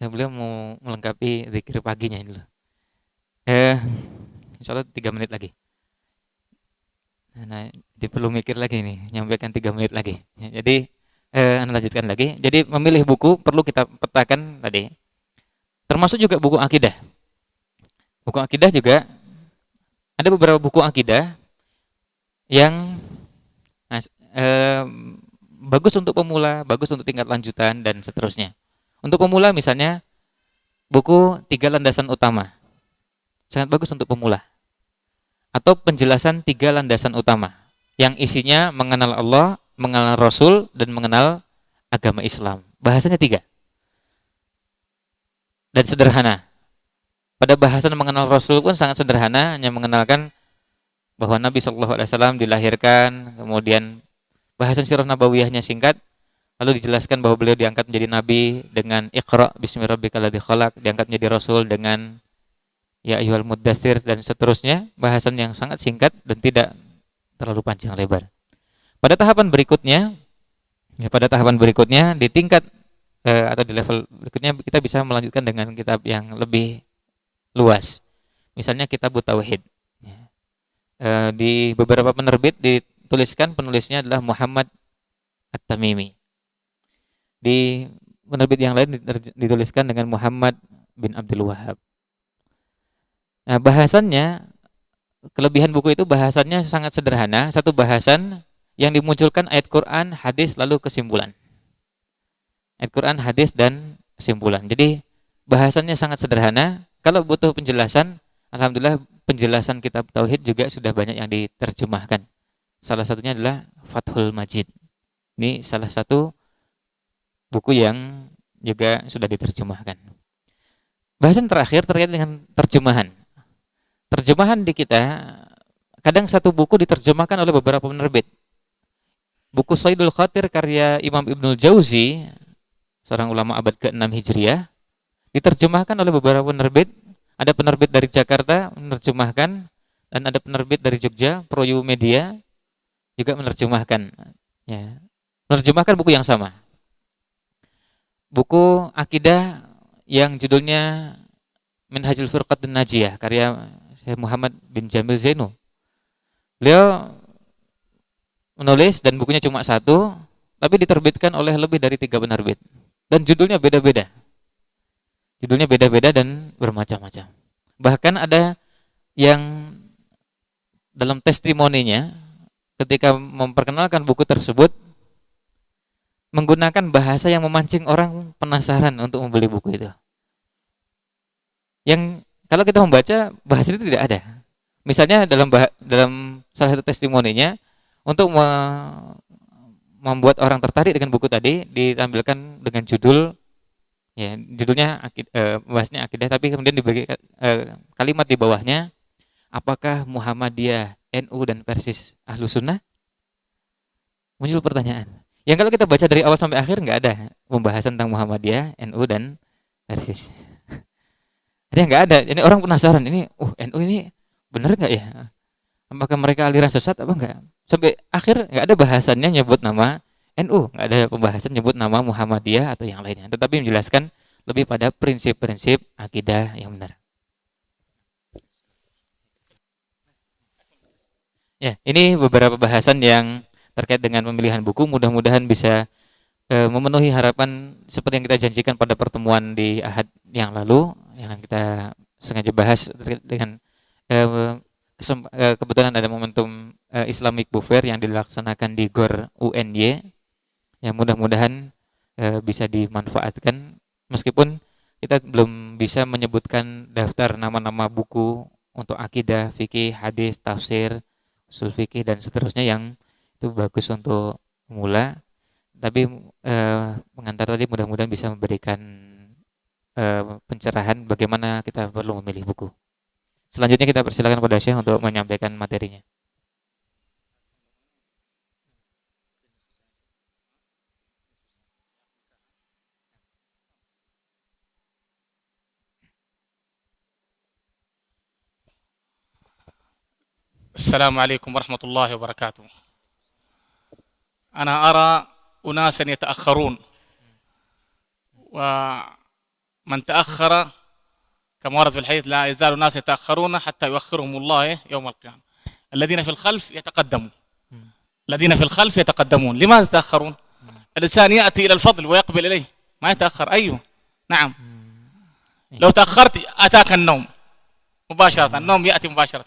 beliau mau melengkapi zikir paginya ini dulu. Eh, Insya Allah 3 menit lagi. Nah, dia perlu mikir lagi nih, nyampaikan 3 menit lagi. Ya, jadi, Anda lanjutkan lagi. Jadi memilih buku perlu kita petakan tadi. Termasuk juga buku akidah. Buku akidah juga ada beberapa buku akidah yang nah, eh, bagus untuk pemula, bagus untuk tingkat lanjutan dan seterusnya. Untuk pemula misalnya buku Tiga Landasan Utama. Sangat bagus untuk pemula. Atau penjelasan tiga landasan utama yang isinya mengenal Allah, mengenal Rasul, dan mengenal agama Islam. Bahasanya tiga dan sederhana. Pada bahasan mengenal Rasul pun sangat sederhana, hanya mengenalkan bahwa Nabi Shallallahu Alaihi Wasallam dilahirkan, kemudian bahasan sirah nabawiyahnya singkat, lalu dijelaskan bahwa beliau diangkat menjadi Nabi dengan Iqra bismi rabbikal ladzi khalaq, diangkat menjadi Rasul dengan ya ayyuhal muddatsir dan seterusnya, bahasan yang sangat singkat dan tidak terlalu panjang lebar. Pada tahapan berikutnya, pada tahapan berikutnya di tingkat atau di level berikutnya kita bisa melanjutkan dengan kitab yang lebih luas. Misalnya kitab Tauhid. Di beberapa penerbit dituliskan penulisnya adalah Muhammad At-Tamimi. Di penerbit yang lain dituliskan dengan Muhammad bin Abdul Wahab. Nah, bahasannya, kelebihan buku itu bahasannya sangat sederhana, satu bahasan yang dimunculkan ayat Quran, hadis, lalu kesimpulan. Ayat Quran, hadis, dan kesimpulan. Jadi bahasannya sangat sederhana. Kalau butuh penjelasan, alhamdulillah penjelasan kitab Tauhid juga sudah banyak yang diterjemahkan. Salah satunya adalah Fathul Majid. Ini salah satu buku yang juga sudah diterjemahkan. Bahasan terakhir terkait dengan terjemahan. Terjemahan di kita, kadang satu buku diterjemahkan oleh beberapa penerbit. Buku Saidul Khatir karya Imam Ibnul Jauzi, seorang ulama abad ke-6 Hijriah, diterjemahkan oleh beberapa penerbit. Ada penerbit dari Jakarta menerjemahkan, dan ada penerbit dari Jogja, Proyu Media, juga menerjemahkan. Ya, menerjemahkan buku yang sama. Buku akidah yang judulnya Minhajul Firqatin Najiyah, karya Syekh Muhammad bin Jamil Zainu. Beliau menulis dan bukunya cuma satu, tapi diterbitkan oleh lebih dari 3 penerbit. Dan judulnya beda-beda. Judulnya beda-beda dan bermacam-macam. Bahkan ada yang dalam testimoninya ketika memperkenalkan buku tersebut menggunakan bahasa yang memancing orang penasaran untuk membeli buku itu. Yang kalau kita membaca bahasa itu tidak ada. Misalnya dalam salah satu testimoninya untuk membuat orang tertarik dengan buku tadi ditampilkan dengan judul, ya judulnya bahasnya akidah, tapi kemudian dibagi kalimat di bawahnya, apakah Muhammadiyah, NU dan Persis Ahlu Sunnah? Muncul pertanyaan. Yang kalau kita baca dari awal sampai akhir nggak ada pembahasan tentang Muhammadiyah, NU dan Persis. Ada nggak ada. Ini orang penasaran ini, NU ini benar nggak ya? Apakah mereka aliran sesat apa enggak? Sampai akhir nggak ada bahasannya nyebut nama NU, nggak ada pembahasan nyebut nama Muhammadiyah atau yang lainnya. Tetapi menjelaskan lebih pada prinsip-prinsip akidah yang benar. Ya, ini beberapa bahasan yang terkait dengan pemilihan buku. Mudah-mudahan bisa memenuhi harapan seperti yang kita janjikan pada pertemuan di Ahad yang lalu, yang kita sengaja bahas terkait dengan kebetulan ada momentum Islamic Book Fair yang dilaksanakan di GOR UNY, yang mudah-mudahan bisa dimanfaatkan, meskipun kita belum bisa menyebutkan daftar nama-nama buku untuk akidah, fikih, hadis, tafsir, usul fikih dan seterusnya yang itu bagus untuk pemula. Tapi pengantar tadi mudah-mudahan bisa memberikan pencerahan bagaimana kita perlu memilih buku. Selanjutnya kita persilakan kepada Syekh untuk menyampaikan materinya. السلام عليكم ورحمة الله وبركاته. أنا أرى أناسا يتأخرون، من تأخر كما ورد في الحديث لا يزال الناس يتأخرون حتى يؤخرهم الله يوم القيامة. الذين في الخلف يتقدمون، الذين في الخلف يتقدمون. لماذا يتأخرون؟ الإنسان يأتي إلى الفضل ويقبل إليه، ما يتأخر. أيوه نعم، لو تأخرت أتاك النوم مباشرة، النوم يأتي مباشرة.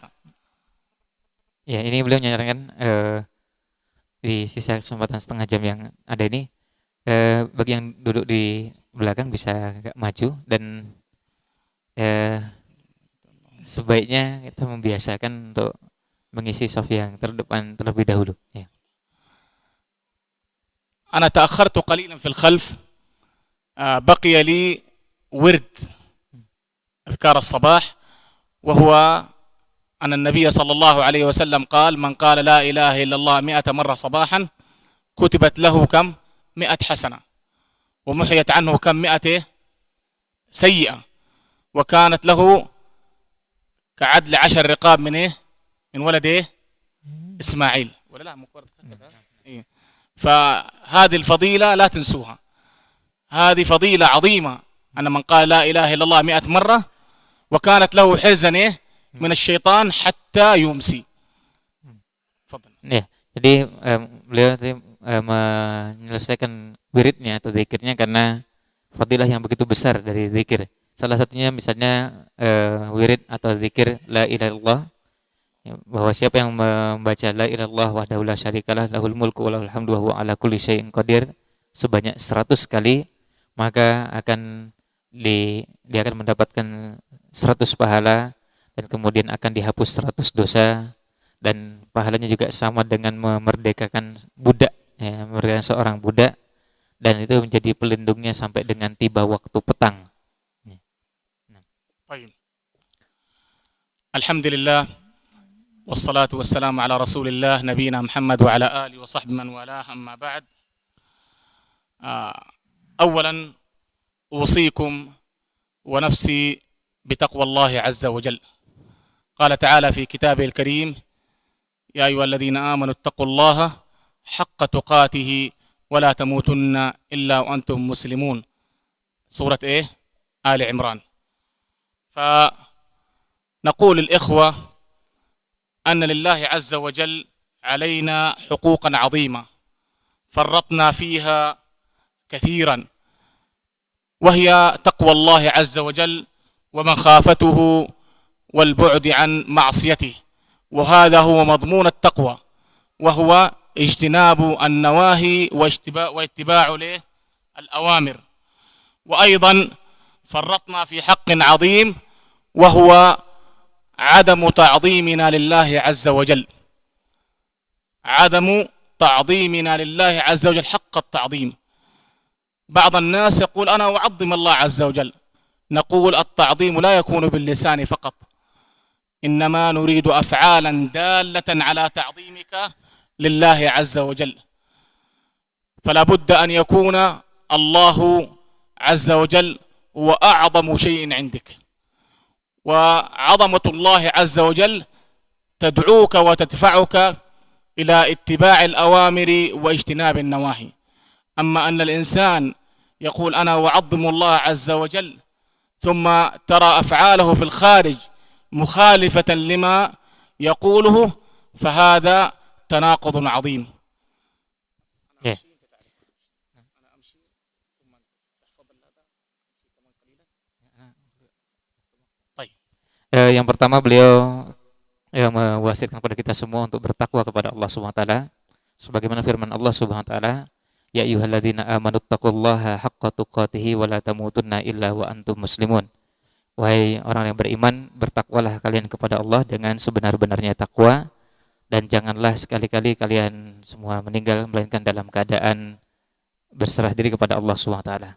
Ya, ini beliau menyarankan di sisa kesempatan setengah jam yang ada ini, bagi yang duduk di belakang bisa agak maju, dan sebaiknya kita membiasakan untuk mengisi saf yang terdepan terlebih dahulu. Ya. أنا تأخرت قليلا في الخلف، بقي لي ورد أذكار الصباح، وهو أن النبي صلى الله عليه وسلم قال: من قال لا إله إلا الله 100 مرة صباحا كتبت له كم؟ 100 حسنة، ومحيت عنه كم؟ 100 سيئة، وكانت له كعدل 10 رقاب من إيه؟ من ولد إيه؟ إسماعيل. ولا لا مقرد إيه؟ فهذه الفضيلة لا تنسوها، هذه فضيلة عظيمة، أن من قال لا إله إلا الله 100 مرة وكانت له حزن إيه؟ من الsyaitan hatta yumsi. Ya, jadi beliau tadi menyelesaikan wiridnya atau zikirnya karena fadilah yang begitu besar dari zikir. Salah satunya misalnya wirid atau zikir la ilaha illallah, ya, bahwa siapa yang membaca la ilaha illallah wahdahu la syarikalah lahul mulku wa lahul hamdu wa huwa ala kulli syai'in qadir sebanyak 100 kali, maka dia akan mendapatkan 100 pahala, dan kemudian akan dihapus 100 dosa, dan pahalanya juga sama dengan memerdekakan budak, ya, memerdekakan seorang budak, dan itu menjadi pelindungnya sampai dengan tiba waktu petang. Alhamdulillah wassalatu wassalamu ala rasulillah nabiyina Muhammad wa ala alihi wa sahbihi man walah, amma ba'd. أولا أوصيكم ونفسي بتقوى الله عز وجل. قال تعالى في كتابه الكريم: يا أيها الذين آمنوا اتقوا الله حق تقاته ولا تموتن إلا وأنتم مسلمون. سورة إيه؟ آل عمران. فنقول الإخوة أن لله عز وجل علينا حقوقا عظيمة فرطنا فيها كثيرا، وهي تقوى الله عز وجل ومخافته والبعد عن معصيته، وهذا هو مضمون التقوى، وهو اجتناب النواهي واتباع الأوامر. وأيضا فرطنا في حق عظيم، وهو عدم تعظيمنا لله عز وجل، عدم تعظيمنا لله عز وجل حق التعظيم. بعض الناس يقول أنا أعظم الله عز وجل، نقول التعظيم لا يكون باللسان فقط، إنما نريد أفعالا دالة على تعظيمك لله عز وجل. فلا بد أن يكون الله عز وجل هو أعظم شيء عندك، وعظمة الله عز وجل تدعوك وتدفعك إلى اتباع الأوامر واجتناب النواهي. أما أن الإنسان يقول أنا أعظم الله عز وجل ثم ترى أفعاله في الخارج مخالفة لما يقوله، فهذا تناقض عظيم. Yang pertama beliau mewasiatkan kepada kita semua untuk bertakwa kepada Allah Subhanahu wa taala, sebagaimana firman Allah Subhanahu wa taala, ya ayyuhalladzina amanu taqullaha haqqa tuqatih wa la tamutunna illa wa antum muslimun. Wahai orang yang beriman, bertakwalah kalian kepada Allah dengan sebenar-benarnya takwa, dan janganlah sekali-kali kalian semua meninggal melainkan dalam keadaan berserah diri kepada Allah Subhanahu wa taala.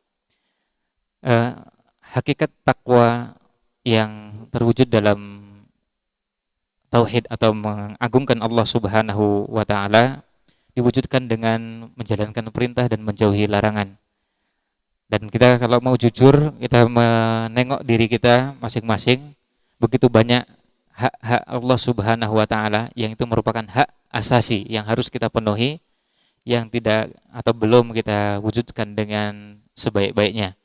Hakikat takwa yang terwujud dalam tauhid atau mengagungkan Allah Subhanahu wa taala diwujudkan dengan menjalankan perintah dan menjauhi larangan. Dan kita kalau mau jujur, kita menengok diri kita masing-masing, begitu banyak hak-hak Allah Subhanahu wa taala yang itu merupakan hak asasi yang harus kita penuhi, yang tidak atau belum kita wujudkan dengan sebaik-baiknya.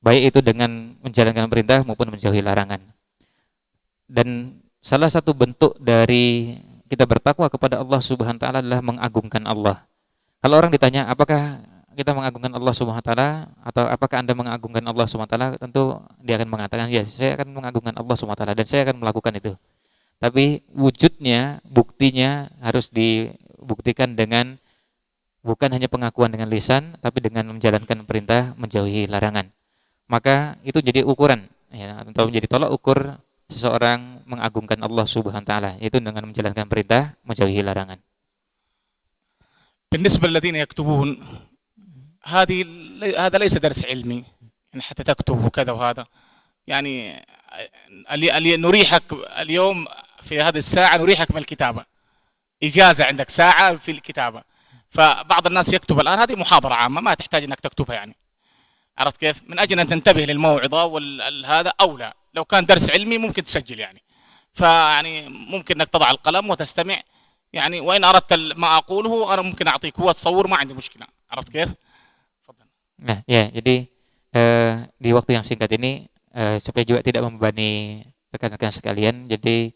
baik itu dengan menjalankan perintah maupun menjauhi larangan. Dan salah satu bentuk dari kita bertakwa kepada Allah Subhanahu wa taala adalah mengagungkan Allah. Kalau orang ditanya, apakah kita mengagungkan Allah Subhanahu wa taala atau apakah Anda mengagungkan Allah Subhanahu wa taala? Tentu dia akan mengatakan, "Ya, saya akan mengagungkan Allah Subhanahu wa taala dan saya akan melakukan itu." Tapi wujudnya, buktinya harus dibuktikan dengan bukan hanya pengakuan dengan lisan, tapi dengan menjalankan perintah, menjauhi larangan. Maka itu jadi ukuran, ya, atau menjadi tolak ukur seseorang mengagungkan Allah Subhanahu wa taala, yaitu dengan menjalankan perintah, menjauhi larangan. بالنسبة للذين يكتبون هذا ليس درس علمي يعني حتى تكتب وكذا وهذا يعني نريحك اليوم في هذه الساعة نريحك من الكتابة إجازة عندك ساعة في الكتابة فبعض الناس يكتب الآن هذه محاضرة عامة ما تحتاج أنك تكتبها يعني عرفت كيف من أجل أن تنتبه للموعظة والهذا أو لا لو كان درس علمي ممكن تسجل يعني فيعني ممكن أنك تضع القلم وتستمع يعني وإن أردت ما أقوله أنا ممكن أعطيك هو تصور ما عندي مشكلة عرفت كيف Nah, ya, jadi di waktu yang singkat ini supaya juga tidak membebani rekan-rekan sekalian, jadi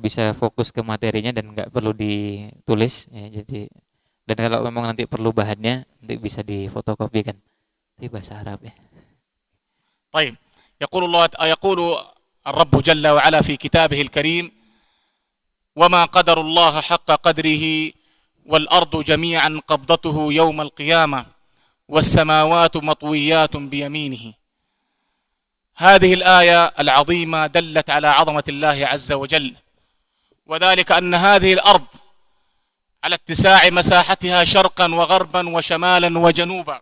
bisa fokus ke materinya dan nggak perlu ditulis, ya, jadi dan kalau memang nanti perlu bahannya nanti bisa difotokopikan. Itu bahasa Arab ya. طيب يقول الرب جل وعلا في كتابه الكريم وما قدر الله حق قدره والأرض جميعا قبضته يوم القيامة والسماوات مطويات بيمينه هذه الآية العظيمة دلت على عظمة الله عز وجل وذلك أن هذه الأرض على اتساع مساحتها شرقا وغربا وشمالا وجنوبا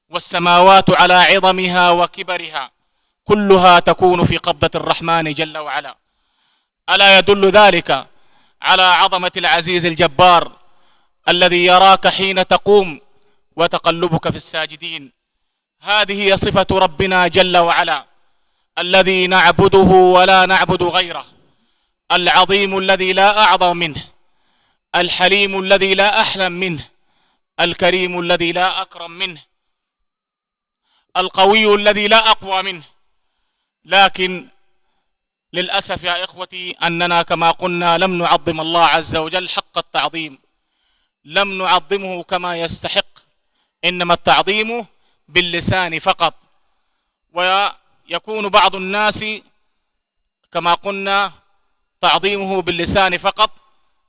والسماوات على عظمها وكبرها كلها تكون في قبضة الرحمن جل وعلا ألا يدل ذلك على عظمة العزيز الجبار الذي يراك حين تقوم وتقلبك في الساجدين هذه هي صفة ربنا جل وعلا الذي نعبده ولا نعبد غيره العظيم الذي لا أعظم منه الحليم الذي لا أحلم منه الكريم الذي لا أكرم منه القوي الذي لا أقوى منه لكن للأسف يا إخوتي أننا كما قلنا لم نعظم الله عز وجل حق التعظيم لم نعظمه كما يستحق إنما التعظيم باللسان فقط ويكون بعض الناس كما قلنا تعظيمه باللسان فقط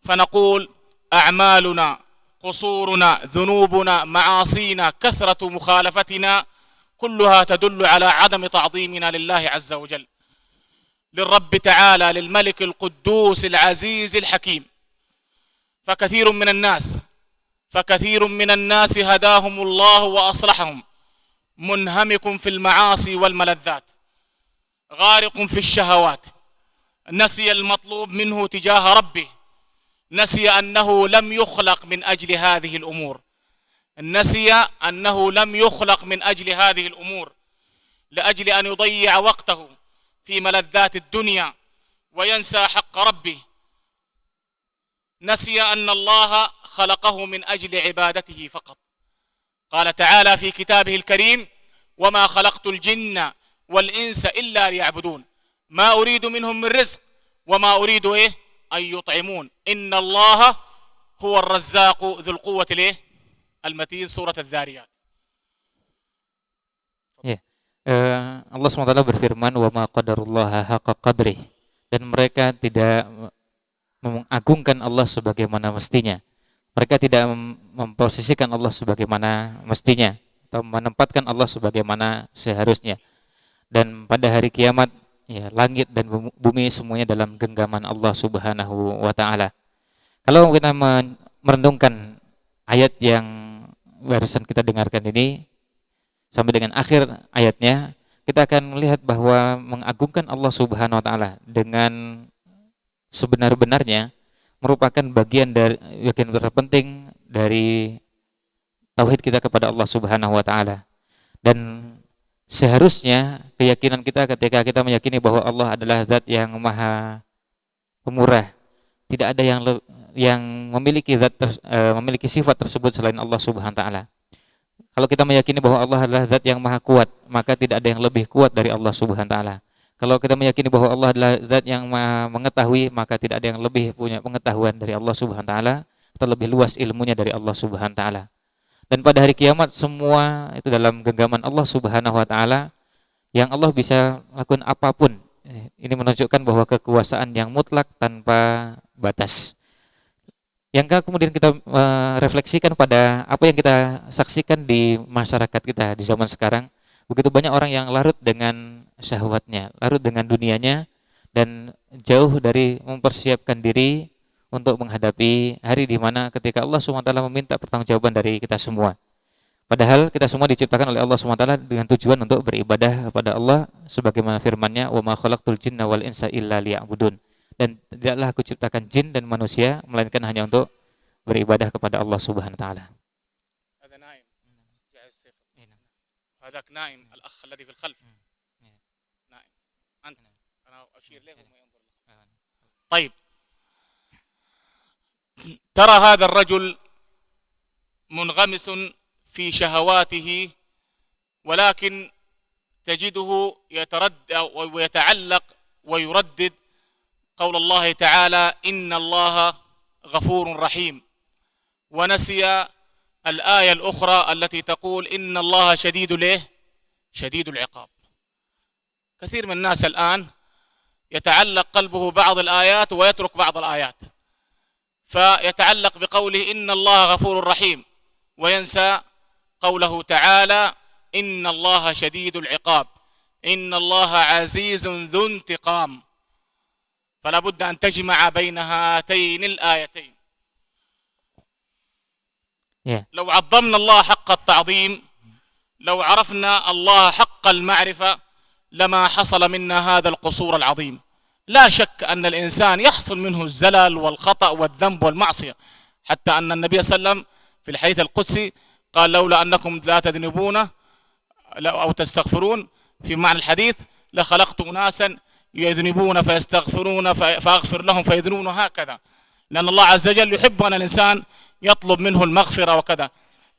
فنقول أعمالنا قصورنا ذنوبنا معاصينا كثرة مخالفتنا كلها تدل على عدم تعظيمنا لله عز وجل للرب تعالى للملك القدوس العزيز الحكيم فكثير من الناس هداهم الله وأصلحهم منهمك في المعاصي والملذات غارق في الشهوات نسي المطلوب منه تجاه ربه نسي أنه لم يخلق من أجل هذه الأمور نسي أنه لم يخلق من أجل هذه الأمور لأجل أن يضيع وقته في ملذات الدنيا وينسى حق ربه نسي أن الله خلقه من أجل عبادته فقط قال تعالى في كتابه الكريم وما خلقت الجن والإنس إلا ليعبدون ما أريد منهم من رزق وما أريد أن يطعمون إن الله هو الرزاق ذو القوة المتين سورة الذاريات. Allah SWT berfirman wa ma qadarullaha haqqa qadrih, dan mereka tidak mengagungkan Allah sebagaimana mestinya. Mereka tidak memposisikan Allah sebagaimana mestinya atau menempatkan Allah sebagaimana seharusnya. Dan pada hari kiamat, ya, langit dan bumi semuanya dalam genggaman Allah Subhanahu wa taala. Kalau kita merenungkan ayat yang barusan kita dengarkan ini sampai dengan akhir ayatnya, kita akan melihat bahwa mengagungkan Allah Subhanahu wa taala dengan sebenar-benarnya merupakan bagian terpenting dari tauhid kita kepada Allah Subhanahu wa taala. Dan seharusnya keyakinan kita ketika kita meyakini bahwa Allah adalah zat yang maha pemurah, tidak ada yang memiliki memiliki sifat tersebut selain Allah Subhanahu wa taala. Kalau kita meyakini bahwa Allah adalah zat yang maha kuat, maka tidak ada yang lebih kuat dari Allah Subhanahu wa taala. Kalau kita meyakini bahwa Allah adalah zat yang maha mengetahui, maka tidak ada yang lebih punya pengetahuan dari Allah Subhanahu wa taala atau lebih luas ilmunya dari Allah Subhanahu wa taala. Dan pada hari kiamat semua itu dalam genggaman Allah Subhanahu wa taala, yang Allah bisa lakukan apapun. Ini menunjukkan bahwa kekuasaan yang mutlak tanpa batas. Yang kemudian kita refleksikan pada apa yang kita saksikan di masyarakat kita di zaman sekarang, begitu banyak orang yang larut dengan syahwatnya, larut dengan dunianya, dan jauh dari mempersiapkan diri untuk menghadapi hari di mana ketika Allah SWT meminta pertanggungjawaban dari kita semua. Padahal kita semua diciptakan oleh Allah SWT dengan tujuan untuk beribadah kepada Allah, sebagaimana firman-Nya, "Wa ma khalaqtul jinna wal insa illa liya'budun." Dan tidaklah aku ciptakan jin dan manusia melainkan hanya untuk beribadah kepada Allah Subhanahu wa taala. هذا نايم جاء السيف هذاك نايم الأخ الذي في الخلف نايم أنت أنا أشير له وما ينظر طيب ترى هذا الرجل منغمس في شهواته ولكن تجده يتردد ويتعلق ويردد قول الله تعالى إن الله غفور رحيم ونسي الآية الأخرى التي تقول إن الله شديد العقاب. كثير من الناس الآن يتعلق قلبه بعض الآيات ويترك بعض الآيات، فيتعلق بقوله إن الله غفور رحيم وينسى قوله تعالى إن الله شديد العقاب إن الله عزيز ذو انتقام. فلا بد أن تجمع بين هاتين الآيتين. لو عظمنا الله حق التعظيم، لو عرفنا الله حق المعرفة، لما حصل منا هذا القصور العظيم. لا شك أن الإنسان يحصل منه الزلل والخطأ والذنب والمعصية، حتى أن النبي صلى الله عليه وسلم في الحديث القدسي قال لولا أنكم لا تذنبون أو تستغفرون، في معنى الحديث لخلقت أناسا يذنبون فيستغفرون فأغفر لهم فيذنبون، هكذا، لأن الله عز وجل يحب أن الإنسان يطلب منه المغفرة وكذا.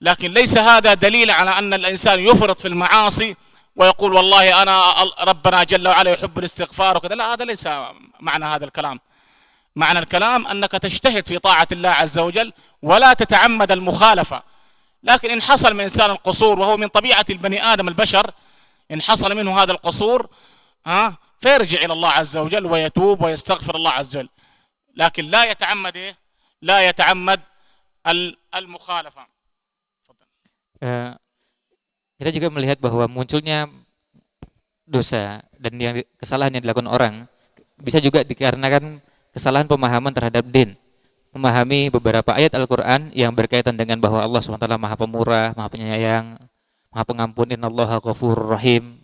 لكن ليس هذا دليل على أن الإنسان يفرط في المعاصي ويقول والله أنا ربنا جل وعلا يحب الاستغفار وكذا. لا، هذا ليس معنى هذا الكلام. معنى الكلام أنك تجتهد في طاعة الله عز وجل ولا تتعمد المخالفة. لكن إن حصل من إنسان القصور، وهو من طبيعة البني آدم البشر، إن حصل منه هذا القصور فيرجع إلى الله عز وجل ويتوب ويستغفر الله عز وجل، لكن لا يتعمد المخالفة. Kita juga melihat bahwa munculnya dosa dan kesalahan yang dilakukan orang bisa juga dikarenakan kesalahan pemahaman terhadap din. Memahami beberapa ayat Al-Quran yang berkaitan dengan bahwa Allah SWT Maha Pemurah, Maha Penyayang, Maha Pengampun, Innallaha Ghafurur Rahim.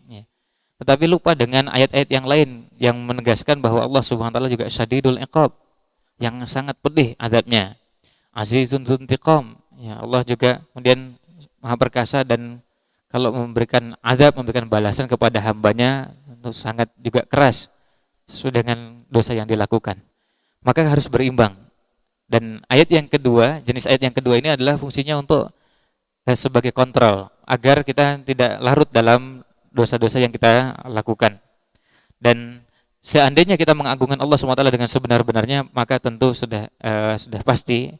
Tetapi lupa dengan ayat-ayat yang lain yang menegaskan bahwa Allah SWT juga Syadidul Iqab, yang sangat pedih azabnya. Azizun Dzuntiqam. Ya, Allah juga kemudian Maha Perkasa, dan kalau memberikan azab, memberikan balasan kepada hambanya itu sangat juga keras sesuai dengan dosa yang dilakukan. Maka harus berimbang. Dan ayat yang kedua, jenis ayat yang kedua ini adalah fungsinya untuk sebagai kontrol agar kita tidak larut dalam dosa-dosa yang kita lakukan. Dan seandainya kita mengagungkan Allah SWT dengan sebenar-benarnya, maka tentu sudah pasti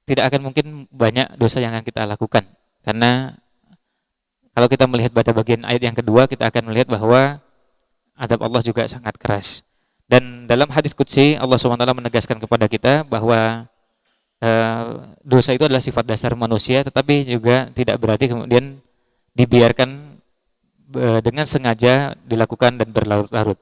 tidak akan mungkin banyak dosa yang akan kita lakukan. Karena kalau kita melihat pada bagian ayat yang kedua, kita akan melihat bahwa azab Allah juga sangat keras. Dan dalam hadis qudsi Allah SWT menegaskan kepada kita bahwa dosa itu adalah sifat dasar manusia, tetapi juga tidak berarti kemudian dibiarkan dengan sengaja dilakukan dan berlarut-larut.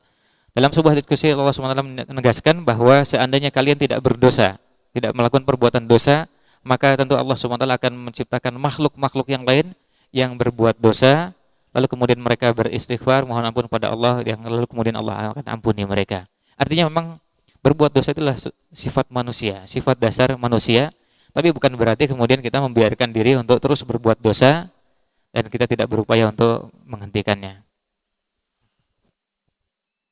Dalam sebuah hadis qudsi Allah SWT menegaskan bahwa seandainya kalian tidak berdosa, tidak melakukan perbuatan dosa, maka tentu Allah SWT akan menciptakan makhluk-makhluk yang lain yang berbuat dosa, lalu kemudian mereka beristighfar, mohon ampun pada Allah, yang lalu kemudian Allah akan ampuni mereka. Artinya memang berbuat dosa itulah sifat manusia, sifat dasar manusia, tapi bukan berarti kemudian kita membiarkan diri untuk terus berbuat dosa dan kita tidak berupaya untuk menghentikannya.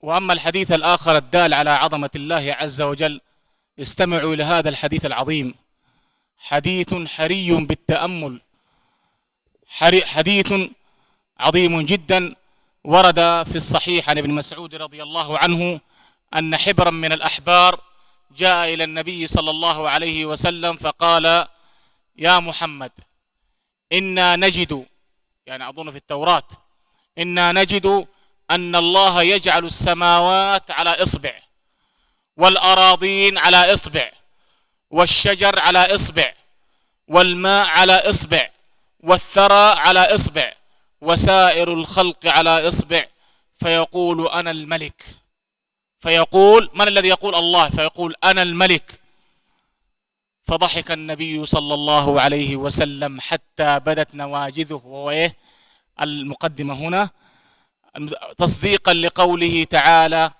وأما الحديث الآخر الدال على عظمة الله عز وجل، استمعوا لهذا الحديث العظيم، حديث حري بالتأمل، حديث عظيم جدا ورد في الصحيح عن ابن مسعود رضي الله عنه أن حبرا من الأحبار جاء إلى النبي صلى الله عليه وسلم فقال: يا محمد، إنا نجد، يعني أظن في التوراة، إنا نجد أن الله يجعل السماوات على إصبع، والأراضين على إصبع، والشجر على إصبع، والماء على إصبع، والثرى على إصبع، وسائر الخلق على إصبع، فيقول أنا الملك. فيقول: من الذي يقول؟ الله. فيقول: أنا الملك. فضحك النبي صلى الله عليه وسلم حتى بدت نواجذه، وهو المقدمة هنا تصديقا لقوله تعالى: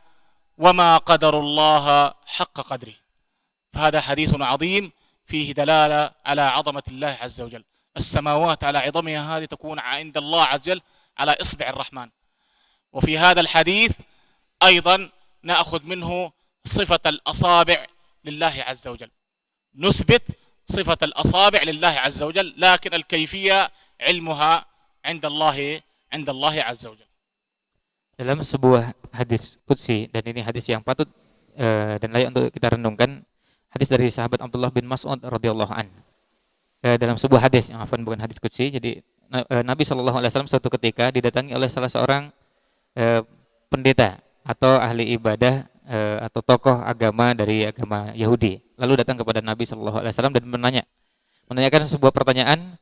وما قدر الله حق قدره. فهذا حديث عظيم فيه دلالة على عظمة الله عز وجل. السماوات على عظمها هذه تكون عند الله عز وجل على إصبع الرحمن. وفي هذا الحديث أيضا نأخذ منه صفة الأصابع لله عز وجل، نثبت صفة الأصابع لله عز وجل، لكن الكيفية علمها عند الله عز وجل. Dalam sebuah hadis qudsi, dan ini hadis yang patut dan layak untuk kita renungkan, hadis dari sahabat Abdullah bin Mas'ud radhiyallahu an. Dalam sebuah hadis, bukan hadis qudsi, jadi Nabi SAW suatu ketika didatangi oleh salah seorang pendeta atau ahli ibadah atau tokoh agama dari agama Yahudi. Lalu datang kepada Nabi SAW dan menanyakan sebuah pertanyaan,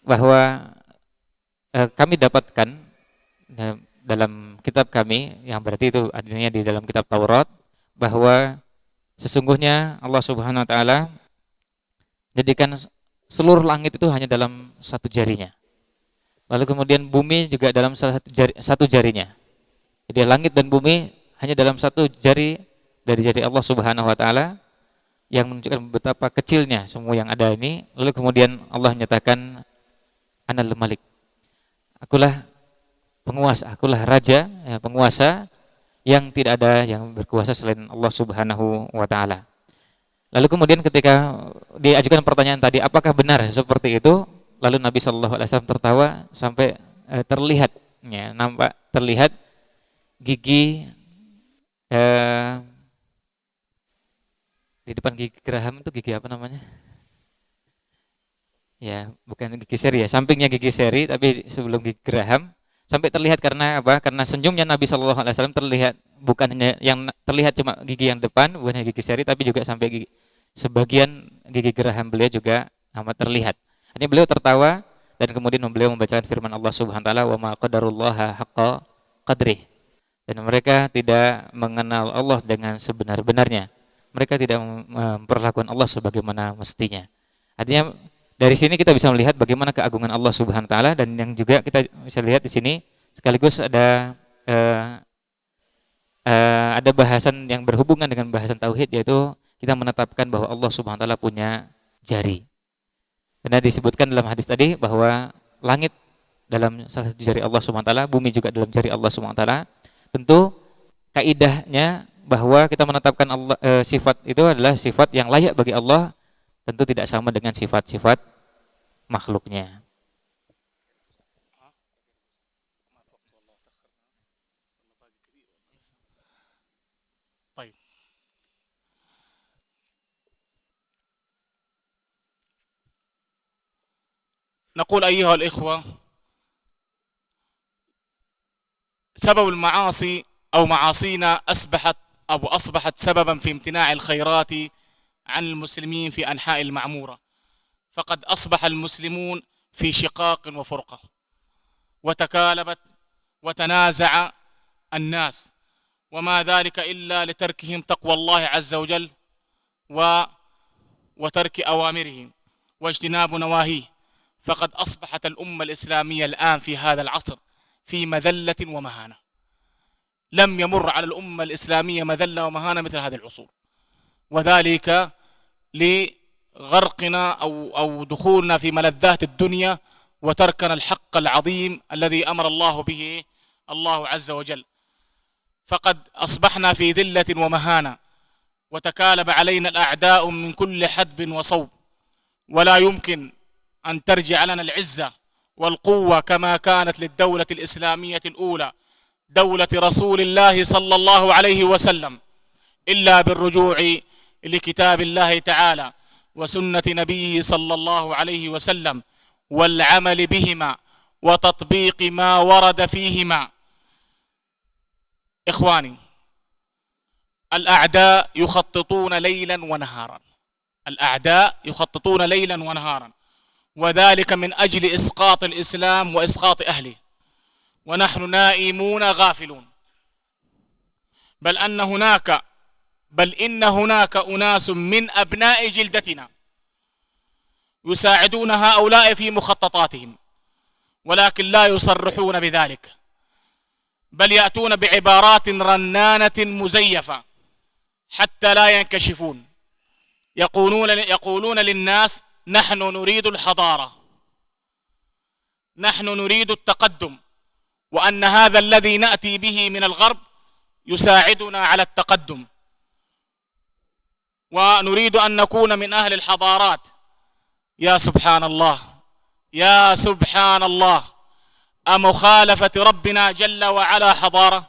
bahwa kami dapatkan dalam kitab kami, yang berarti itu adanya di dalam kitab Taurat, bahwa sesungguhnya Allah Subhanahu wa taala jadikan seluruh langit itu hanya dalam satu jarinya. Lalu kemudian bumi juga dalam satu jarinya. Jadi langit dan bumi hanya dalam satu jari dari jari Allah Subhanahu wa taala, yang menunjukkan betapa kecilnya semua yang ada ini. Lalu kemudian Allah menyatakan, Anal Malik. Akulah penguasa, akulah raja, penguasa yang tidak ada yang berkuasa selain Allah Subhanahu wa taala. Lalu kemudian ketika diajukan pertanyaan tadi, apakah benar seperti itu? Lalu Nabi sallallahu alaihi wasallam tertawa sampai terlihat gigi di depan gigi geraham itu gigi apa namanya? Ya, bukan gigi seri ya, sampingnya gigi seri tapi sebelum gigi geraham. Sampai terlihat karena apa? Karena senyumnya Nabi Shallallahu Alaihi Wasallam terlihat, bukan hanya yang terlihat cuma gigi yang depan, bukan hanya gigi seri, tapi juga sampai sebagian gigi geraham beliau juga amat terlihat. Ini beliau tertawa dan kemudian beliau membacakan firman Allah Subhanahu Wa Taala, wa ma qadarullaha haqqa qadrih. Dan mereka tidak mengenal Allah dengan sebenar-benarnya. Mereka tidak memperlakukan Allah sebagaimana mestinya. Artinya dari sini kita bisa melihat bagaimana keagungan Allah Subhanahu wa taala, dan yang juga kita bisa lihat di sini sekaligus ada bahasan yang berhubungan dengan bahasan tauhid, yaitu kita menetapkan bahwa Allah Subhanahu wa taala punya jari. Karena disebutkan dalam hadis tadi bahwa langit dalam salah satu jari Allah Subhanahu wa taala, bumi juga dalam jari Allah Subhanahu wa taala. Tentu kaidahnya bahwa kita menetapkan Allah, sifat itu adalah sifat yang layak bagi Allah, tentu tidak sama dengan sifat-sifat makhluknya. نقول أيها الإخوة، سبب المعاصي أو معاصينا أصبحت سببا في امتناع الخيرات عن المسلمين في أنحاء المعمورة. فقد أصبح المسلمون في شقاق وفرقة، وتكالبت وتنازع الناس، وما ذلك إلا لتركهم تقوى الله عز وجل وترك أوامره واجتناب نواهيه. فقد أصبحت الأمة الإسلامية الآن في هذا العصر في مذلة ومهانة. لم يمر على الأمة الإسلامية مذلة ومهانة مثل هذه العصور، وذلك لغرقنا أو دخولنا في ملذات الدنيا وتركنا الحق العظيم الذي أمر الله به الله عز وجل. فقد أصبحنا في ذلة ومهانة، وتكالب علينا الأعداء من كل حدب وصوب، ولا يمكن أن ترجع لنا العزة والقوة كما كانت للدولة الإسلامية الأولى دولة رسول الله صلى الله عليه وسلم إلا بالرجوع لكتاب الله تعالى وسنة نبيه صلى الله عليه وسلم والعمل بهما وتطبيق ما ورد فيهما. إخواني، الأعداء يخططون ليلا ونهارا، الأعداء يخططون ليلا ونهارا، وذلك من أجل إسقاط الإسلام وإسقاط أهله، ونحن نائمون غافلون. بل إن هناك أناس من أبناء جلدتنا يساعدون هؤلاء في مخططاتهم، ولكن لا يصرحون بذلك، بل يأتون بعبارات رنانة مزيفة حتى لا ينكشفون. يقولون للناس: نحن نريد الحضارة، نحن نريد التقدم، وأن هذا الذي نأتي به من الغرب يساعدنا على التقدم، ونريد أن نكون من أهل الحضارات. يا سبحان الله، يا سبحان الله، أمخالفة ربنا جل وعلا حضارة؟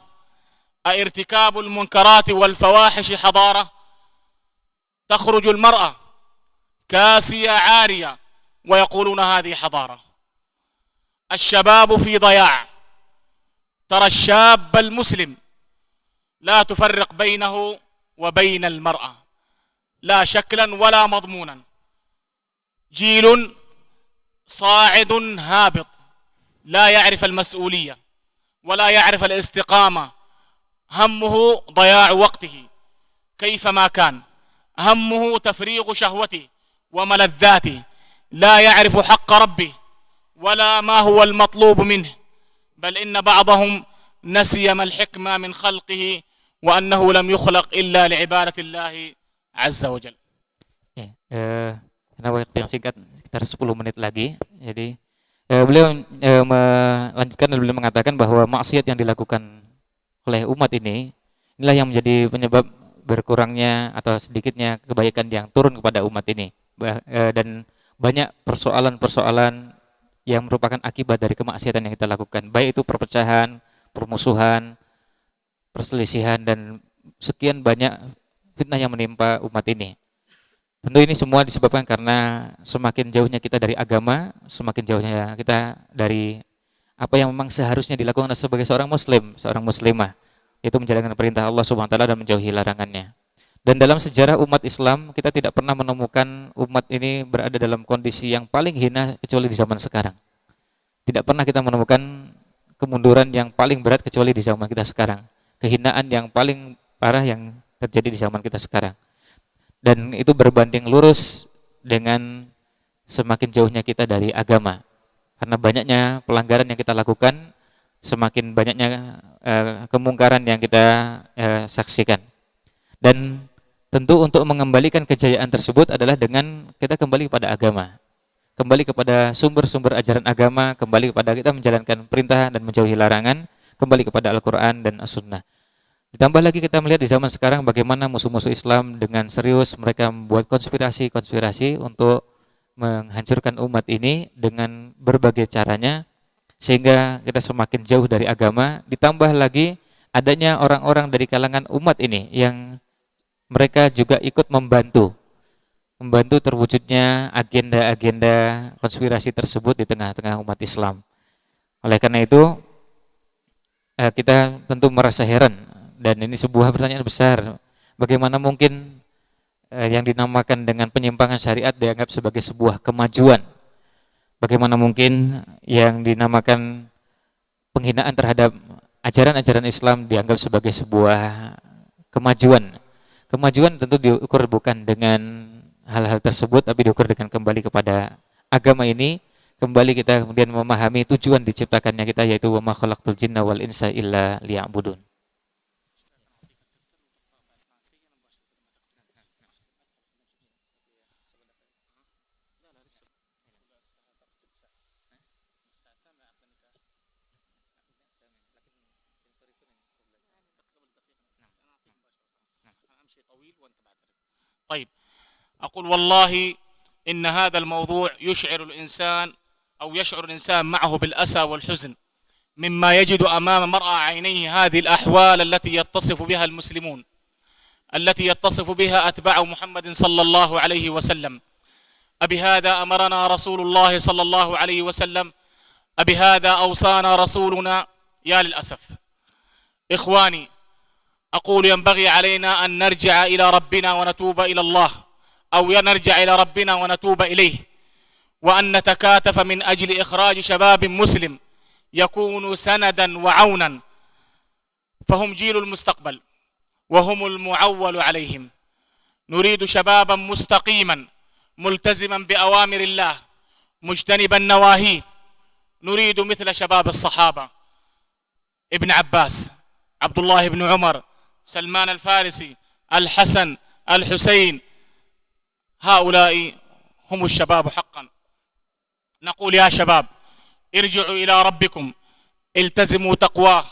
أارتكاب المنكرات والفواحش حضارة؟ تخرج المرأة كاسية عارية ويقولون هذه حضارة. الشباب في ضياع. ترى الشاب المسلم لا تفرق بينه وبين المرأة، لا شكلا ولا مضمونا. جيل صاعد هابط لا يعرف المسؤولية ولا يعرف الاستقامة، همه ضياع وقته كيفما كان، همه تفريغ شهوته وملذاته، لا يعرف حق ربه ولا ما هو المطلوب منه. بل إن بعضهم نسي ما الحكمة من خلقه وأنه لم يخلق إلا لعبادة الله عز وجل. Karena waktu yang singkat, sekitar 10 menit lagi. Jadi beliau melanjutkan dan beliau mengatakan bahwa maksiat yang dilakukan oleh umat ini inilah yang menjadi penyebab berkurangnya atau sedikitnya kebaikan yang turun kepada umat ini, dan banyak persoalan-persoalan yang merupakan akibat dari kemaksiatan yang kita lakukan, baik itu perpecahan, permusuhan, perselisihan, dan sekian banyak fitnah yang menimpa umat ini. Tentu ini semua disebabkan karena semakin jauhnya kita dari agama, semakin jauhnya kita dari apa yang memang seharusnya dilakukan sebagai seorang muslim, seorang muslimah, yaitu menjalankan perintah Allah Subhanahu wa taala dan menjauhi larangannya. Dan dalam sejarah umat Islam, kita tidak pernah menemukan umat ini berada dalam kondisi yang paling hina kecuali di zaman sekarang. Tidak pernah kita menemukan kemunduran yang paling berat kecuali di zaman kita sekarang. Kehinaan yang paling parah yang terjadi di zaman kita sekarang. Dan itu berbanding lurus dengan semakin jauhnya kita dari agama. Karena banyaknya pelanggaran yang kita lakukan, semakin banyaknya kemungkaran yang kita saksikan. Dan tentu untuk mengembalikan kejayaan tersebut adalah dengan kita kembali kepada agama, kembali kepada sumber-sumber ajaran agama, kembali kepada kita menjalankan perintah dan menjauhi larangan, kembali kepada Al-Quran dan As-Sunnah. Ditambah lagi kita melihat di zaman sekarang bagaimana musuh-musuh Islam dengan serius mereka membuat konspirasi untuk menghancurkan umat ini dengan berbagai caranya, sehingga kita semakin jauh dari agama. Ditambah lagi adanya orang-orang dari kalangan umat ini yang mereka juga ikut membantu terwujudnya agenda-agenda konspirasi tersebut di tengah-tengah umat Islam. Oleh karena itu kita tentu merasa heran, dan ini sebuah pertanyaan besar, bagaimana mungkin yang dinamakan dengan penyimpangan syariat dianggap sebagai sebuah kemajuan? Bagaimana mungkin yang dinamakan penghinaan terhadap ajaran-ajaran Islam dianggap sebagai sebuah kemajuan? Kemajuan tentu diukur bukan dengan hal-hal tersebut, tapi diukur dengan kembali kepada agama ini, kembali kita kemudian memahami tujuan diciptakannya kita, yaitu wa ma khalaqtul jinna wal insa illa liya'budun. طيب، أقول والله إن هذا الموضوع يشعر الإنسان أو يشعر الإنسان معه بالأسى والحزن مما يجد أمام مرأى عينيه هذه الأحوال التي يتصف بها المسلمون، التي يتصف بها أتباع محمد صلى الله عليه وسلم. أبهذا أمرنا رسول الله صلى الله عليه وسلم؟ أبهذا أوصانا رسولنا؟ يا للأسف إخواني، أقول ينبغي علينا أن نرجع إلى ربنا ونتوب إلى الله، أو نرجع إلى ربنا ونتوب إليه، وأن نتكاتف من أجل إخراج شباب مسلم يكون سندا وعونا، فهم جيل المستقبل وهم المعول عليهم. نريد شبابا مستقيما ملتزما بأوامر الله مجتنبا نواهيه. نريد مثل شباب الصحابة، ابن عباس، عبد الله بن عمر، سلمان الفارسي، الحسن، الحسين. هؤلاء هم الشباب حقا. نقول يا شباب ارجعوا إلى ربكم، التزموا تقواه،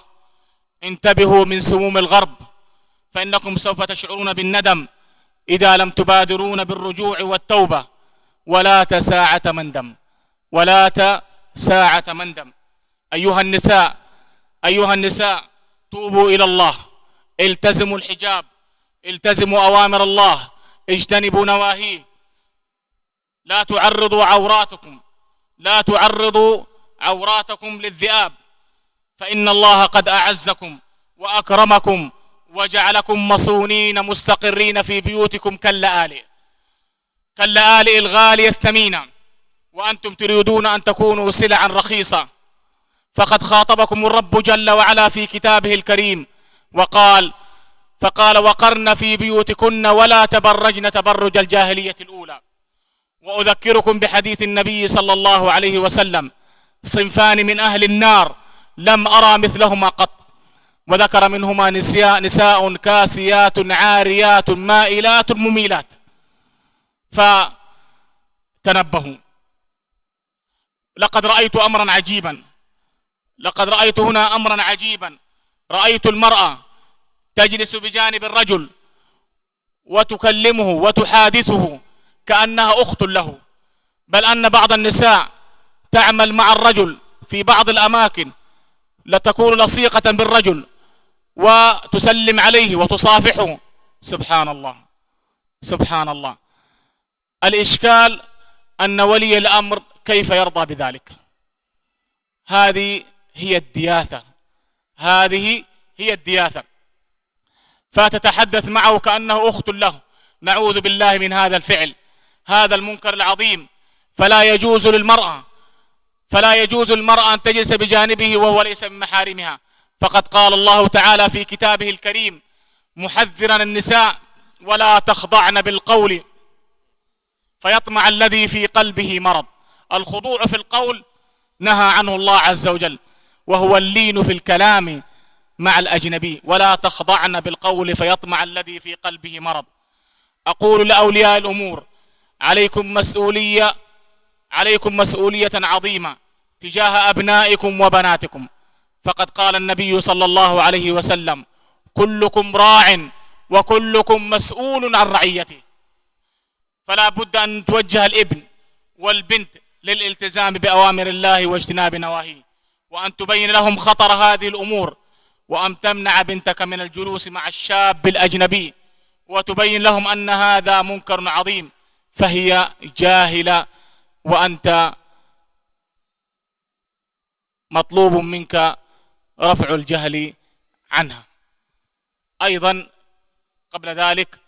انتبهوا من سموم الغرب، فإنكم سوف تشعرون بالندم إذا لم تبادرون بالرجوع والتوبة. ولا ساعة مندم، ولا ساعة مندم. أيها النساء توبوا إلى الله، التزموا الحجاب، التزموا أوامر الله، اجتنبوا نواهيه. لا تعرضوا عوراتكم للذئاب، فإن الله قد أعزكم وأكرمكم وجعلكم مصونين مستقرين في بيوتكم كاللآلئ الغالية الثمينة، وأنتم تريدون أن تكونوا سلعا رخيصة. فقد خاطبكم الرب جل وعلا في كتابه الكريم فقال وقرن في بيوتكن ولا تبرجن تبرج الجاهلية الأولى. وأذكركم بحديث النبي صلى الله عليه وسلم: صنفان من أهل النار لم أرى مثلهما قط، وذكر منهما نساء كاسيات عاريات مائلات مميلات. فتنبهوا. لقد رأيت هنا أمرا عجيبا. رأيت المرأة تجلس بجانب الرجل وتكلمه وتحادثه كأنها أخت له، بل أن بعض النساء تعمل مع الرجل في بعض الأماكن لتكون لصيقة بالرجل وتسلم عليه وتصافحه. سبحان الله. الإشكال أن ولي الأمر كيف يرضى بذلك؟ هذه هي الدياثة. فتتحدث معه كأنه أخت له. نعوذ بالله من هذا الفعل، هذا المنكر العظيم. فلا يجوز للمرأة أن تجلس بجانبه وهو ليس من محارمها. فقد قال الله تعالى في كتابه الكريم محذرا النساء: ولا تخضعن بالقول فيطمع الذي في قلبه مرض. الخضوع في القول نهى عنه الله عز وجل، وهو اللين في الكلام مع الأجنبي. ولا تخضعن بالقول فيطمع الذي في قلبه مرض. أقول لأولياء الأمور: عليكم مسؤولية عظيمة تجاه أبنائكم وبناتكم. فقد قال النبي صلى الله عليه وسلم: كلكم راع وكلكم مسؤول عن رعيته. فلا بد أن توجه الابن والبنت للالتزام بأوامر الله واجتناب نواهيه، وأن تبين لهم خطر هذه الأمور، وأن تمنع بنتك من الجلوس مع الشاب الأجنبي، وتبين لهم أن هذا منكر عظيم، فهي جاهلة وأنت مطلوب منك رفع الجهل عنها. أيضا قبل ذلك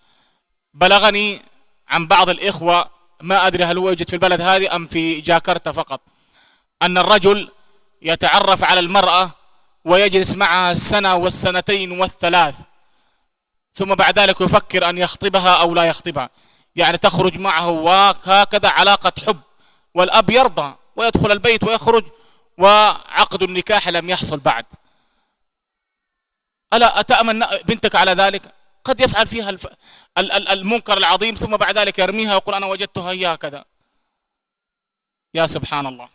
بلغني عن بعض الإخوة، ما أدري هل هو يوجد في البلد هذه أم في جاكرتا فقط، أن الرجل يتعرف على المرأة ويجلس معها السنة والسنتين والثلاث، ثم بعد ذلك يفكر أن يخطبها أو لا يخطبها، يعني تخرج معه وهكذا علاقة حب، والأب يرضى ويدخل البيت ويخرج وعقد النكاح لم يحصل بعد. ألا أتأمن بنتك على ذلك؟ قد يفعل فيها المنكر العظيم ثم بعد ذلك يرميها ويقول أنا وجدتها هي هكذا. يا سبحان الله.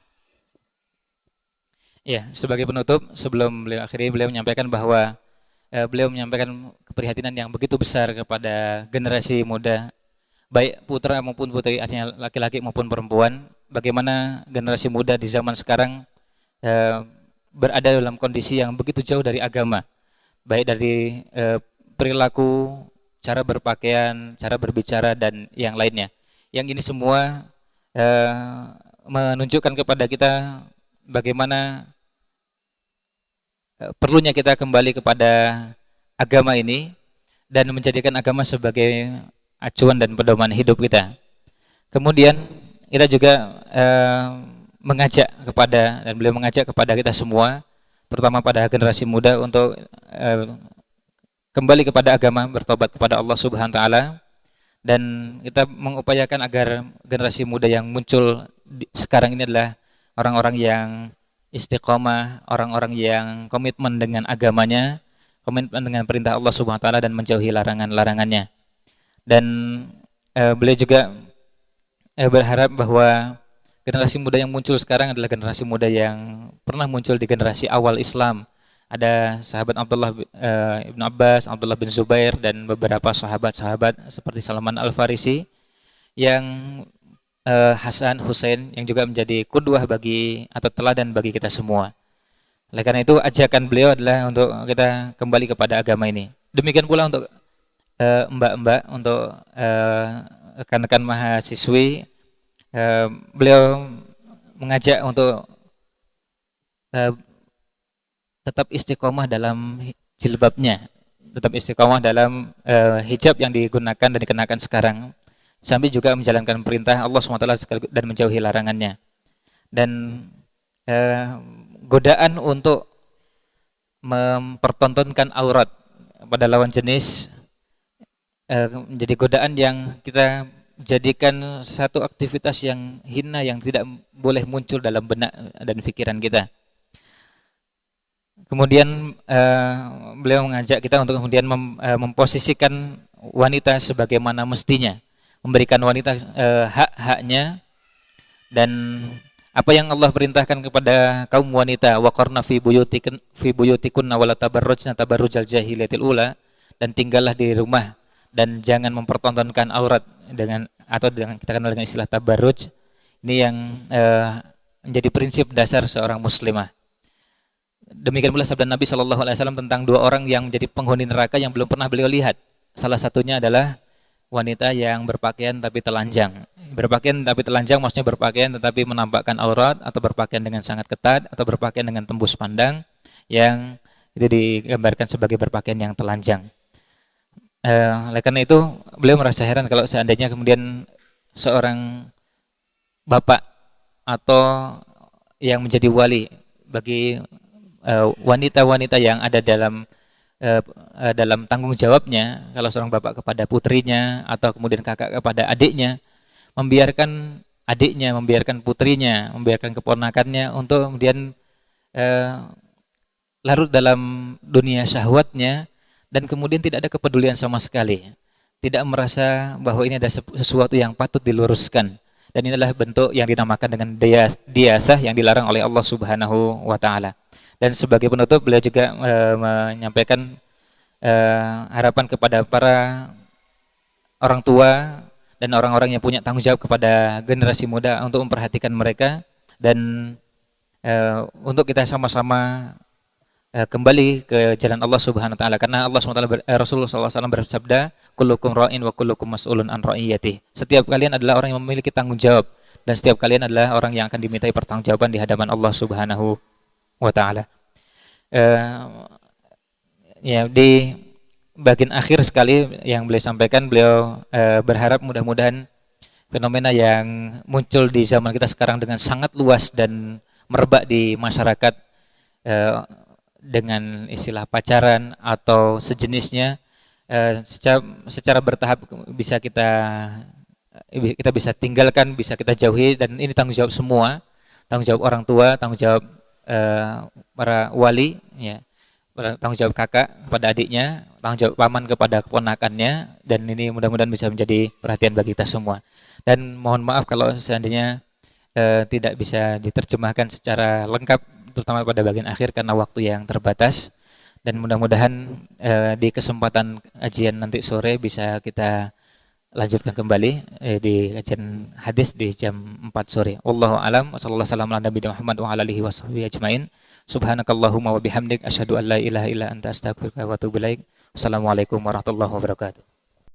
Ya, sebagai penutup, sebelum beliau akhiri, beliau menyampaikan bahwa beliau menyampaikan keprihatinan yang begitu besar kepada generasi muda, baik putra maupun putri, artinya laki-laki maupun perempuan, bagaimana generasi muda di zaman sekarang eh, berada dalam kondisi yang begitu jauh dari agama, baik dari perilaku, cara berpakaian, cara berbicara dan yang lainnya. Yang ini semua eh, menunjukkan kepada kita bagaimana perlunya kita kembali kepada agama ini dan menjadikan agama sebagai acuan dan pedoman hidup kita. Kemudian kita juga mengajak kepada, dan beliau mengajak kepada kita semua, terutama pada generasi muda untuk kembali kepada agama, bertobat kepada Allah Subhanahu wa taala, dan kita mengupayakan agar generasi muda yang muncul sekarang ini adalah orang-orang yang istiqomah, orang-orang yang komitmen dengan agamanya, komitmen dengan perintah Allah Subhanahu wa taala dan menjauhi larangan-larangannya. Dan beliau juga berharap bahwa generasi muda yang muncul sekarang adalah generasi muda yang pernah muncul di generasi awal Islam. Ada sahabat Abdullah Ibn Abbas, Abdullah bin Zubair, dan beberapa sahabat-sahabat seperti Salman Al-Farisi, yang Hasan, Husain, yang juga menjadi qudwah bagi atau teladan bagi kita semua. Oleh karena itu ajakan beliau adalah untuk kita kembali kepada agama ini. Demikian pula untuk mbak-mbak, untuk rekan-rekan mahasiswi, beliau mengajak untuk tetap istiqomah dalam jilbabnya, tetap istiqomah dalam hijab yang digunakan dan dikenakan sekarang, sambil juga menjalankan perintah Allah SWT dan menjauhi larangannya. Dan godaan untuk mempertontonkan aurat pada lawan jenis menjadi godaan yang kita jadikan satu aktivitas yang hina, yang tidak boleh muncul dalam benak dan pikiran kita. Kemudian beliau mengajak kita untuk kemudian memposisikan wanita sebagaimana mestinya, memberikan wanita hak-haknya, dan apa yang Allah perintahkan kepada kaum wanita, waqarna fi buyutikunna wala tabarrujna tabarrujal jahiliyatil ula, dan tinggallah di rumah dan jangan mempertontonkan aurat dengan kita kenal dengan istilah tabarruj. Ini yang menjadi prinsip dasar seorang muslimah. Demikian pula sabda Nabi SAW tentang dua orang yang menjadi penghuni neraka yang belum pernah beliau lihat. Salah satunya adalah wanita yang berpakaian tapi telanjang. Berpakaian tapi telanjang maksudnya berpakaian tetapi menampakkan aurat, atau berpakaian dengan sangat ketat, atau berpakaian dengan tembus pandang, yang itu digambarkan sebagai berpakaian yang telanjang. Oleh karena itu beliau merasa heran kalau seandainya kemudian seorang bapak atau yang menjadi wali bagi wanita-wanita yang ada dalam tanggung jawabnya, kalau seorang bapak kepada putrinya atau kemudian kakak kepada adiknya, membiarkan adiknya, membiarkan putrinya, membiarkan keponakannya untuk kemudian larut dalam dunia syahwatnya, dan kemudian tidak ada kepedulian sama sekali, tidak merasa bahwa ini ada sesuatu yang patut diluruskan. Dan inilah bentuk yang dinamakan dengan diasah yang dilarang oleh Allah Subhanahu wa taala. Dan sebagai penutup beliau juga menyampaikan harapan kepada para orang tua dan orang-orang yang punya tanggung jawab kepada generasi muda untuk memperhatikan mereka, dan untuk kita sama-sama kembali ke jalan Allah Subhanahu wa taala, karena Allah SWT Rasulullah SAW bersabda, kullukum ra'in wa kullukum mas'ulun an ra'iyati. Setiap kalian adalah orang yang memiliki tanggung jawab, dan setiap kalian adalah orang yang akan dimintai pertanggungjawaban di hadapan Allah Subhanahu wa taala. Ya, di bagian akhir sekali yang beliau sampaikan, beliau berharap mudah-mudahan fenomena yang muncul di zaman kita sekarang dengan sangat luas dan merebak di masyarakat dengan istilah pacaran atau sejenisnya, secara bertahap bisa kita bisa tinggalkan, bisa kita jauhi. Dan ini tanggung jawab semua, tanggung jawab orang tua, tanggung jawab para wali, ya, tanggung jawab kakak kepada adiknya, tanggung jawab paman kepada keponakannya, dan ini mudah-mudahan bisa menjadi perhatian bagi kita semua. Dan mohon maaf kalau seandainya tidak bisa diterjemahkan secara lengkap, terutama pada bagian akhir karena waktu yang terbatas. Dan mudah-mudahan di kesempatan kajian nanti sore bisa kita lanjutkan kembali di kajian hadis di jam 4 sore. Wallahu alam, sallallahu alaihi wasallam ala nabiyina Muhammad wa ala alihi washabbihi ajmain. Subhanakallahumma wa bihamdik asyhadu an la ilaha illa anta astaghfiruka wa atubu ilaik. Wassalamualaikum warahmatullahi wabarakatuh.